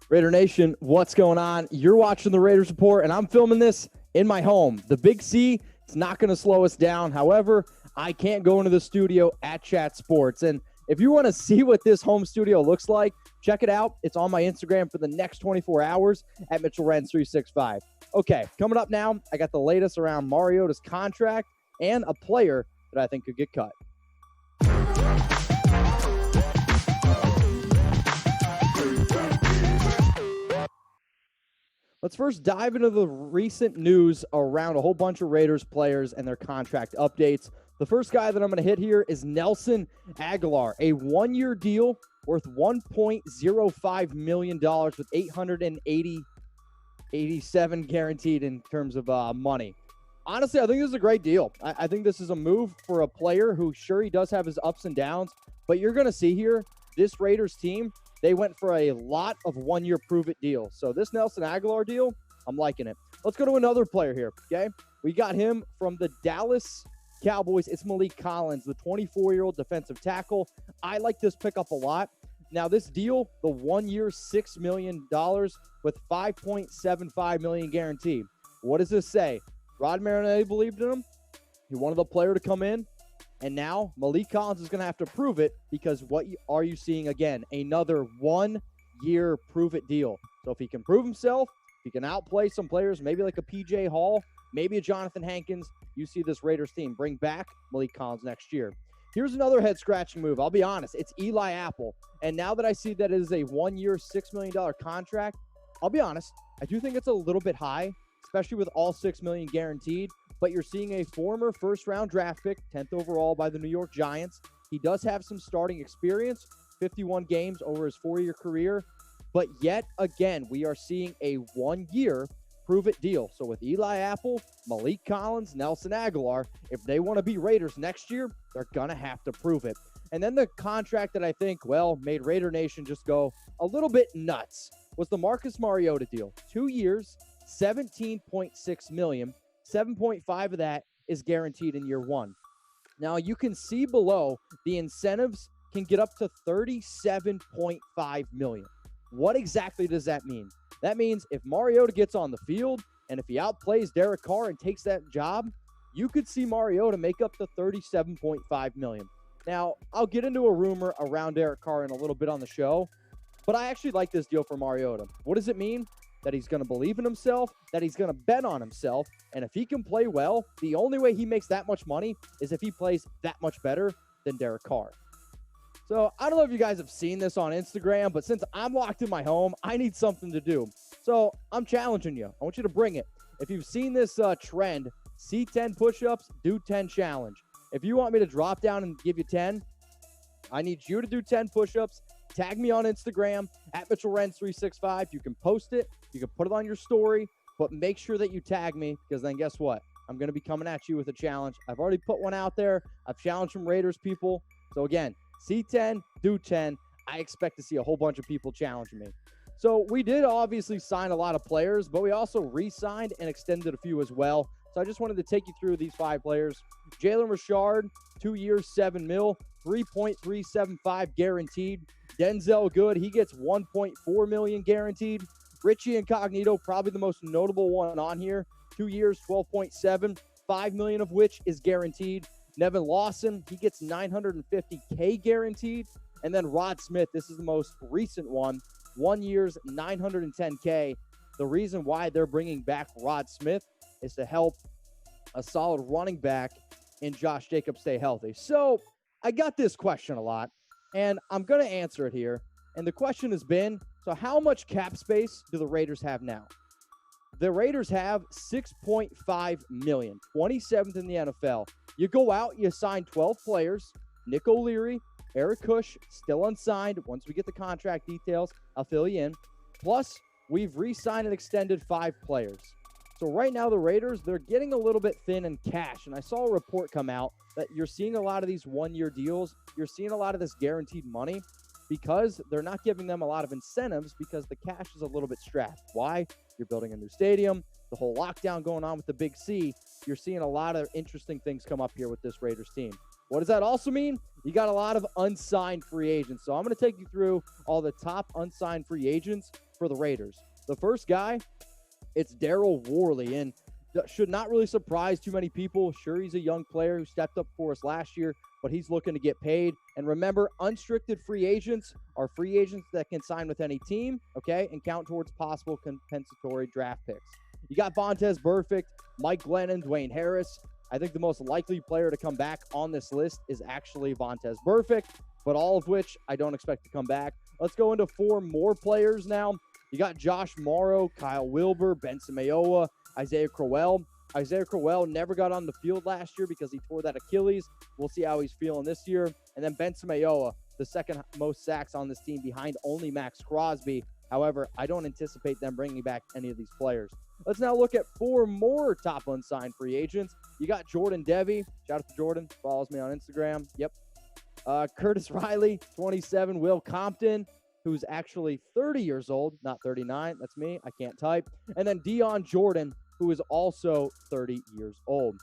Raider Nation, what's going on? You're watching the Raiders Report, and I'm filming this in my home. The Big C, it's not going to slow us down. However, I can't go into the studio at Chat Sports. And if you want to see what this home studio looks like, check it out. It's on my Instagram for the next 24 hours at Mitchell Renz 365. Okay, coming up now, I got the latest around Mariota's contract and a player that I think could get cut. Let's first dive into the recent news around a whole bunch of Raiders players and their contract updates. The first guy that I'm going to hit here is Nelson Agholor, a one-year deal worth $1.05 million with $887 guaranteed in terms of money. Honestly, I think this is a great deal. I think this is a move for a player who, sure, he does have his ups and downs, but you're going to see here, this Raiders team, they went for a lot of one-year prove-it deals. So this Nelson Agholor deal, I'm liking it. Let's go to another player here, okay? We got him from the Dallas Cowboys. It's Maliek Collins, the 24-year-old defensive tackle. I like this pickup a lot. Now, this deal, the 1 year, $6 million with $5.75 million guaranteed. What does this say? Rod Marinelli believed in him. He wanted the player to come in. And now Maliek Collins is going to have to prove it, because what are you seeing again? Another 1 year prove-it deal. So if he can prove himself, if he can outplay some players, maybe like a PJ Hall, maybe a Jonathan Hankins, you see this Raiders team bring back Maliek Collins next year. Here's another head-scratching move. I'll be honest. It's Eli Apple. And now that I see that it is a 1 year, $6 million contract, I'll be honest, I do think it's a little bit high, especially with all $6 million guaranteed. But you're seeing a former first-round draft pick, 10th overall by the New York Giants. He does have some starting experience, 51 games over his 4-year career. But yet again, we are seeing a 1 year prove-it deal. So with Eli Apple, Maliek Collins, Nelson Agholor, if they want to be Raiders next year, they're going to have to prove it. And then the contract that I think, well, made Raider Nation just go a little bit nuts was the Marcus Mariota deal. 2 years, $17.6 million. 7.5 of that is guaranteed in year one. Now, you can see below the incentives can get up to $37.5 million. What exactly does that mean? That means if Mariota gets on the field and if he outplays Derek Carr and takes that job, you could see Mariota make up to $37.5 million. Now, I'll get into a rumor around Derek Carr in a little bit on the show, but I actually like this deal for Mariota. What does it mean? That he's going to believe in himself, that he's going to bet on himself, and if he can play well, the only way he makes that much money is if he plays that much better than Derek Carr. So I don't know if you guys have seen this on Instagram, but since I'm locked in my home, I need something to do. So I'm challenging you. I want you to bring it. If you've seen this trend, see 10 push-ups, do 10 challenge. If you want me to drop down and give you 10, I need you to do 10 push-ups. Tag me on Instagram at Mitchell Renz 365. You can post it. You can put it on your story, but make sure that you tag me, because then guess what? I'm going to be coming at you with a challenge. I've already put one out there. I've challenged some Raiders people. So again, see 10, do 10. I expect to see a whole bunch of people challenging me. So we did obviously sign a lot of players, but we also re-signed and extended a few as well. So I just wanted to take you through these 5 players. Jalen Richard, 2 years, $7 million, 3.375 guaranteed. Denzel Good, he gets $1.4 million guaranteed. Richie Incognito, probably the most notable one on here. 2 years, $12.7, $5 million of which is guaranteed. Nevin Lawson, he gets $950K guaranteed. And then Rod Smith, this is the most recent one. 1 year's $910K. The reason why they're bringing back Rod Smith is to help a solid running back in Josh Jacobs stay healthy. So I got this question a lot, and I'm going to answer it here. And the question has been, so how much cap space do the Raiders have now? The Raiders have $6.5 million, 27th in the NFL. You go out, you sign 12 players. Nick O'Leary, Eric Kush, still unsigned. Once we get the contract details, I'll fill you in. Plus, we've re-signed and extended 5 players. So right now, the Raiders, they're getting a little bit thin in cash. And I saw a report come out that you're seeing a lot of these one-year deals. You're seeing a lot of this guaranteed money because they're not giving them a lot of incentives because the cash is a little bit strapped. Why? You're building a new stadium, the whole lockdown going on with the Big C. You're seeing a lot of interesting things come up here with this Raiders team. What does that also mean? You got a lot of unsigned free agents. So I'm going to take you through all the top unsigned free agents for the Raiders. The first guy, it's Daryl Worley, and should not really surprise too many people. Sure, he's a young player who stepped up for us last year, but he's looking to get paid. And remember, unrestricted free agents are free agents that can sign with any team, okay, and count towards possible compensatory draft picks. You got Vontaze Burfict, Mike Glennon, Dwayne Harris. I think the most likely player to come back on this list is actually Vontaze Burfict, but all of which I don't expect to come back. Let's go into 4 more players now. You got Josh Morrow, Kyle Wilbur, Benson Mayowa, Isaiah Crowell. Isaiah Crowell never got on the field last year because he tore that Achilles. We'll see how he's feeling this year. And then Benson Mayowa, the second most sacks on this team behind only Max Crosby. However, I don't anticipate them bringing back any of these players. Let's now look at 4 more top unsigned free agents. You got Jordan Devy. Shout out to Jordan. Follows me on Instagram. Yep. Curtis Riley, 27. Will Compton, who's actually 30 years old, not 39. That's me. I can't type. And then Dion Jordan, who is also 30 years old.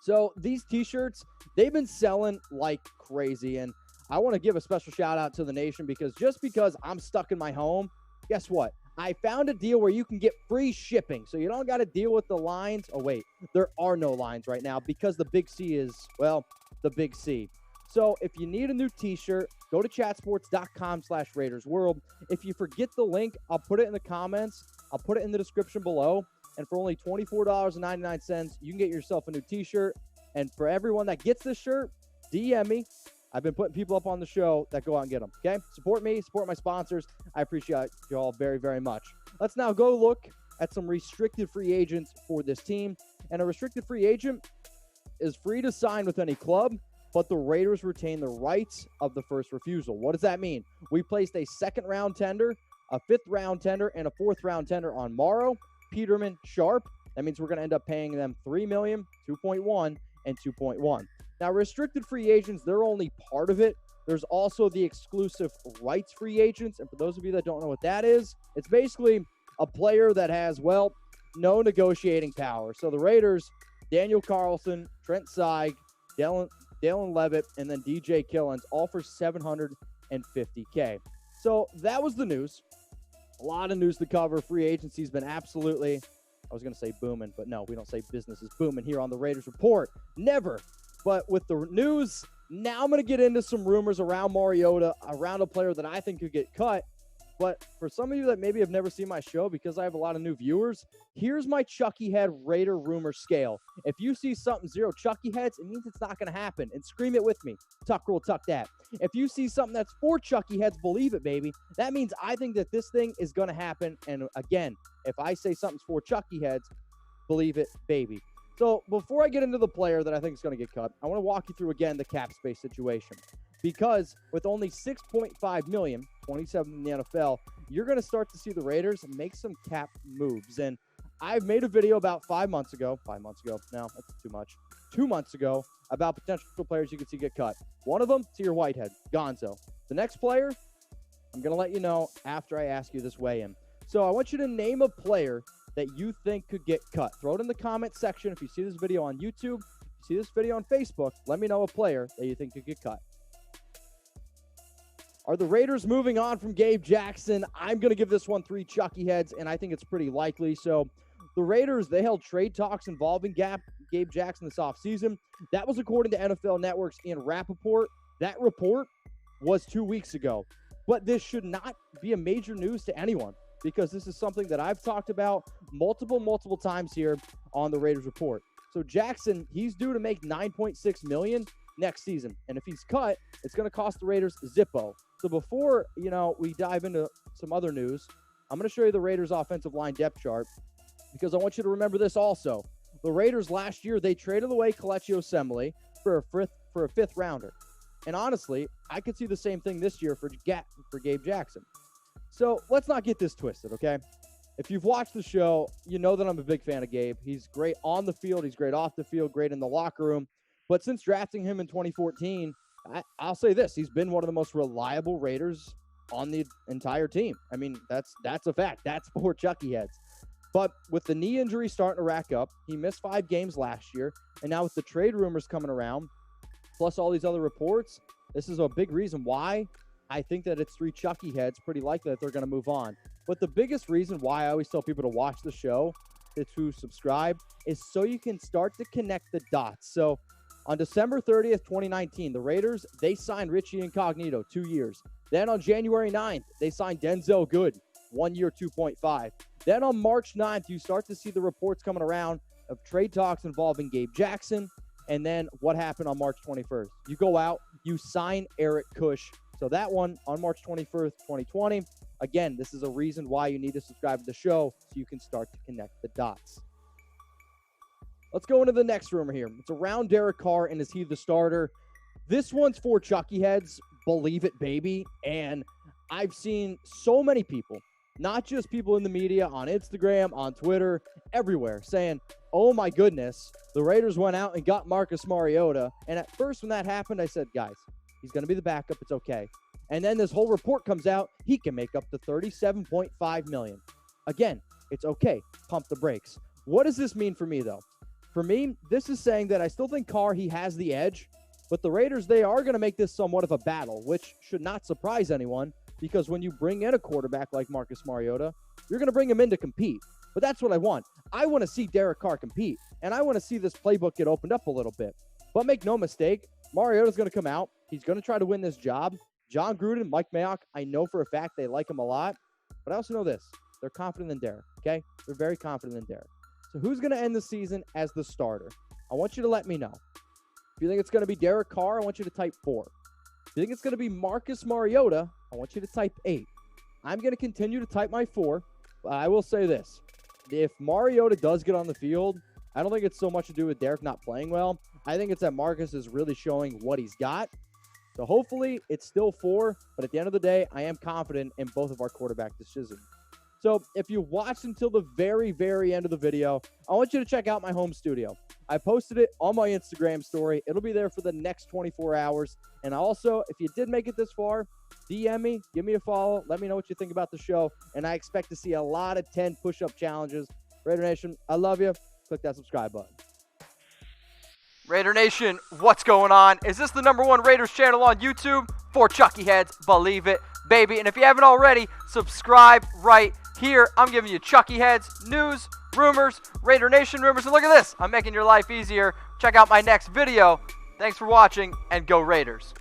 So these T-shirts, they've been selling like crazy. And I want to give a special shout out to the nation because just because I'm stuck in my home, guess what? I found a deal where you can get free shipping. So you don't got to deal with the lines. Oh, wait, there are no lines right now because the Big C is, well, the Big C. So if you need a new T-shirt, go to chatsports.com/RaidersWorld. If you forget the link, I'll put it in the comments. I'll put it in the description below. And for only $24.99, you can get yourself a new T-shirt. And for everyone that gets this shirt, DM me. I've been putting people up on the show that go out and get them, okay? Support me, support my sponsors. I appreciate you all very, very much. Let's now go look at some restricted free agents for this team. And a restricted free agent is free to sign with any club, but the Raiders retain the rights of the first refusal. What does that mean? We placed a 2nd-round tender, a 5th-round tender, and a 4th-round tender on Morrow, Peterman, Sharp. That means we're going to end up paying them $3 million, 2.1, and 2.1. Now, restricted free agents, they're only part of it. There's also the exclusive rights free agents. And for those of you that don't know what that is, it's basically a player that has, well, no negotiating power. So the Raiders, Daniel Carlson, Trent Sieg, Dalen Levitt, and then DJ Killens, all for $750K. So that was the news. A lot of news to cover. Free agency's been absolutely, I was going to say booming, but no, we don't say business is booming here on the Raiders Report. Never. But with the news, now I'm going to get into some rumors around Mariota, around a player that I think could get cut. But for some of you that maybe have never seen my show, because I have a lot of new viewers, here's my Chucky Head Raider rumor scale. If you see something 0 Chucky Heads, it means it's not going to happen. And scream it with me. Tuck rule, tuck that. If you see something that's 4 Chucky Heads, believe it, baby. That means I think that this thing is going to happen. And again, if I say something's 4 Chucky Heads, believe it, baby. So before I get into the player that I think is going to get cut, I want to walk you through again the cap space situation. Because with only $6.5 million, 27 in the NFL, you're going to start to see the Raiders make some cap moves. And I've made a video about 5 months ago. 5 months ago. No, that's too much. 2 months ago about potential players you could see get cut. One of them, Tahir Whitehead, Gonzo. The next player, I'm going to let you know after I ask you this weigh-in. So I want you to name a player that you think could get cut. Throw it in the comment section. If you see this video on YouTube, if you see this video on Facebook, let me know a player that you think could get cut. Are the Raiders moving on from Gabe Jackson? I'm going to give this one 3 Chucky Heads, and I think it's pretty likely. So the Raiders, they held trade talks involving Gabe Jackson this offseason. That was according to NFL Network's Ian Rappaport. That report was 2 weeks ago. But this should not be a major news to anyone because this is something that I've talked about multiple times here on the Raiders Report. So Jackson, he's due to make $9.6 million next season. And if he's cut, it's going to cost the Raiders Zippo. So before, we dive into some other news, I'm going to show you the Raiders offensive line depth chart because I want you to remember this also. The Raiders last year, they traded away Kelechi Osemele for a 5th rounder. And honestly, I could see the same thing this year for Gabe Jackson. So let's not get this twisted, okay? If you've watched the show, you know that I'm a big fan of Gabe. He's great on the field. He's great off the field, great in the locker room. But since drafting him in 2014, I'll say this. He's been one of the most reliable Raiders on the entire team. I mean, that's a fact. That's for Chucky Heads. But with the knee injury starting to rack up, he missed 5 games last year. And now with the trade rumors coming around, plus all these other reports, this is a big reason why I think that it's 3 Chucky Heads, pretty likely that they're going to move on. But the biggest reason why I always tell people to watch the show, to subscribe, is so you can start to connect the dots. So on December 30th, 2019, the Raiders, they signed Richie Incognito, 2 years. Then on January 9th, they signed Denzel Good, 1 year, 2.5. Then on March 9th, you start to see the reports coming around of trade talks involving Gabe Jackson. And then what happened on March 21st? You go out, you sign Eric Kush. So that one on March 21st, 2020. Again, this is a reason why you need to subscribe to the show so you can start to connect the dots. Let's go into the next rumor here. It's around Derek Carr and is he the starter? This one's for Chucky heads. Believe it, baby. And I've seen so many people, not just people in the media, on Instagram, on Twitter, everywhere, saying, oh my goodness, the Raiders went out and got Marcus Mariota. And at first when that happened, I said, guys, he's going to be the backup. It's okay. And then this whole report comes out. He can make up to $37.5 million. Again, it's okay. Pump the brakes. What does this mean for me, though? For me, this is saying that I still think Carr, he has the edge. But the Raiders, they are going to make this somewhat of a battle, which should not surprise anyone. Because when you bring in a quarterback like Marcus Mariota, you're going to bring him in to compete. But that's what I want. I want to see Derek Carr compete. And I want to see this playbook get opened up a little bit. But make no mistake, Mariota's going to come out. He's going to try to win this job. John Gruden, Mike Mayock, I know for a fact they like him a lot. But I also know this. They're confident in Derek, okay? They're very confident in Derek. So who's going to end the season as the starter? I want you to let me know. If you think it's going to be Derek Carr, I want you to type 4. If you think it's going to be Marcus Mariota, I want you to type 8. I'm going to continue to type my 4, but I will say this. If Mariota does get on the field, I don't think it's so much to do with Derek not playing well. I think it's that Marcus is really showing what he's got. So hopefully it's still 4, but at the end of the day, I am confident in both of our quarterback decisions. So if you watched until the very, very end of the video, I want you to check out my home studio. I posted it on my Instagram story. It'll be there for the next 24 hours. And also, if you did make it this far, DM me, give me a follow, let me know what you think about the show. And I expect to see a lot of 10 push-up challenges. Raider Nation, I love you. Click that subscribe button. Raider Nation, what's going on? Is this the #1 Raiders channel on YouTube? For Chucky heads, believe it, baby. And if you haven't already, subscribe right here. I'm giving you Chucky heads, news, rumors, Raider Nation rumors. And look at this. I'm making your life easier. Check out my next video. Thanks for watching, and go Raiders.